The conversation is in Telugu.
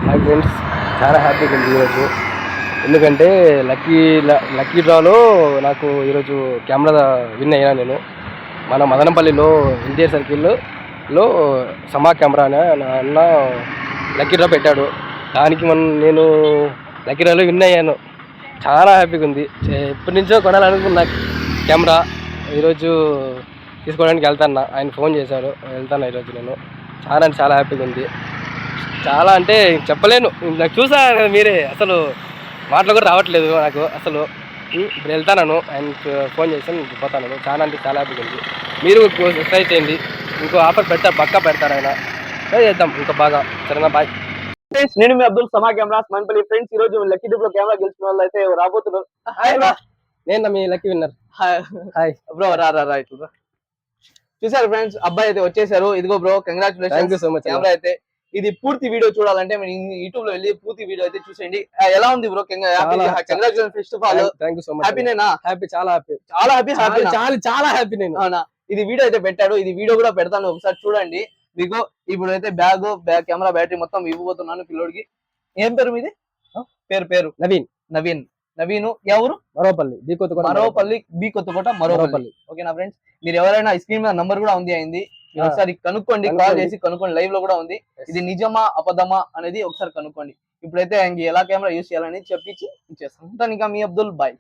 హాయ్ ఫ్రెండ్స్, చాలా హ్యాపీగా ఉంది ఈరోజు. ఎందుకంటే లక్కీ డ్రాలో నాకు ఈరోజు కెమెరా విన్ అయ్యాను నేను. మన మదనపల్లిలో ఎన్టీఆర్ సర్కిల్లో సమా కెమెరా అనే నా అన్న లక్కీ డ్రా పెట్టాడు. దానికి నేను లక్కీ డ్రాలో విన్ అయ్యాను. చాలా హ్యాపీగా ఉంది. ఎప్పటి నుంచో కొనాలనుకున్న కెమెరా ఈరోజు తీసుకోవడానికి వెళ్తాను. ఆయన ఫోన్ చేశారు, వెళ్తాను ఈరోజు నేను. చాలా హ్యాపీగా ఉంది. చాలా అంటే చెప్పలేను. నాకు చూసా మీరే, అసలు మాటలు కూడా రావట్లేదు నాకు అసలు. ఇప్పుడు వెళ్తాను, ఆయనకు ఫోన్ చేశాను, పోతాను. చాలా అంటే చాలా హ్యాపీగా ఉంది. మీరు ట్రై చేయండి. ఇంకో ఆఫర్ పక్కా పెడతారు ఆయన. ట్రై చేద్దాం ఇంకా బాగా. సరేనా, బాయ్ ఫ్రెండ్స్. నేను మీ అబ్దుల్, సమా కెమెరాస్ మన్పల్లి. ఫ్రెండ్స్, ఈ రోజు లక్కీ డిప్ లో కెమెరా గెలిచిన వాళ్ళు అయితే రాబోతున్నారు. నేను మీ లక్కీ విన్నర్. హాయ్ బ్రో, రా ఇట్లా చూసారు ఫ్రెండ్స్, అబ్బాయి అయితే వచ్చేసారు. ఇదిగో bro, congratulations so much. Camera అయితే ఇది పూర్తి వీడియో చూడాలంటే మీరు యూట్యూబ్ లో వెళ్ళి పూర్తి వీడియో అయితే చూసేయండి. ఎలా ఉంది bro? Congratulation first of all. Thank you so much. హ్యాపీనేనా? హ్యాపీ, చాలా హ్యాపీ, చాలా హ్యాపీ నేను. అవునా? ఇది వీడియో అయితే పెట్టాడు, ఇది వీడియో కూడా పెడతాను, ఒకసారి చూడండి. మీకు ఇప్పుడు అయితే బ్యాగ్ కెమెరా బ్యాటరీ మొత్తం ఇవ్వబోతున్నాను పిల్లోడికి. ఏం పేరు మీది? పేరు నవీన్. నవీన్ ఎవరు? మరోపల్లి బి కొత్తకోట మరోపల్లి. ఓకేనా ఫ్రెండ్స్, మీరు ఎవరైనా స్క్రీన్ మీద నంబర్ కూడా ఉంది అయింది, ఒకసారి కనుక్కోండి, కాల్ చేసి కనుక్కోండి. లైవ్ లో కూడా ఉంది. ఇది నిజమా అబద్ధమా అనేది ఒకసారి కనుక్కోండి. ఇప్పుడైతే ఎలా కెమెరా యూస్ చేయాలని చెప్పించి ఇచ్చేస్తాను. ఇంకా మీ అబ్దుల్, బాయ్.